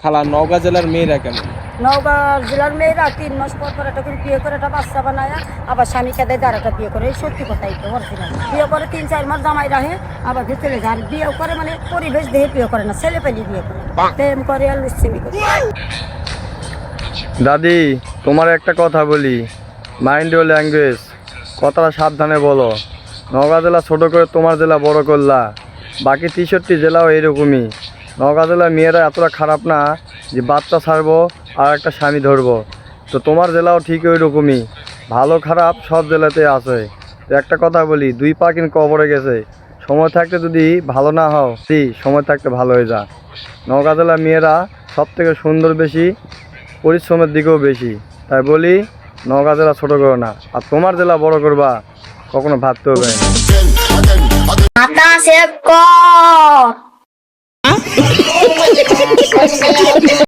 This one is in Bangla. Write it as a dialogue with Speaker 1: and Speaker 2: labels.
Speaker 1: খালা নওগাঁ জেলার মেয়েরা কেমন?
Speaker 2: নওগাঁ জেলার মেয়েরা 3 মাস পর পর একটা করে বিয়ে করে একটা বাচ্চা বানায়, আবার স্বামী খেদে আর একটা বিয়ে করে। এই সত্যি কথাই তো অরিজিনাল। বিয়ে করে 3-4 মাস জামাই রাখে, আবার ফিরে চলে যায়। আর বিয়ে করে মানে পরিবেশ দেখে বিয়ে করে না, ছেলে পেলে বিয়ে করে, প্রেম করে আর লুচ্ছিমি করে।
Speaker 3: দাদি, তোমার একটা কথা বলি, মাইন্ড ইউর ল্যাঙ্গুয়েজ, কথাটা সাবধানে বলো। নওগাঁ জেলা ছোটো করে তোমার জেলা বড় করলা, বাকি 63 জেলাও এরকমই। নওগাঁ জেলার মেয়েরা এতটা খারাপ না যে বাচ্চা ছাড়বো আর একটা স্বামী ধরবো। তো তোমার জেলাও ঠিক ওই রকমই, ভালো খারাপ সব জেলাতে আছে। তো একটা কথা বলি, 2 পা কিন্তু কবরে গেছে। সময় থাকতে যদি ভালো না হও, সময় থাকতে ভালো হয়ে যা। নওগাঁ জেলার মেয়েরা সব থেকে সুন্দর বেশি, পরিশ্রমের দিকেও বেশি। তাই বলি, নওগাঁ জেলা ছোটো করো না, আর তোমার জেলা বড় করবা কখনো ভাবতে হবে না।
Speaker 2: মাথা সেভ কর।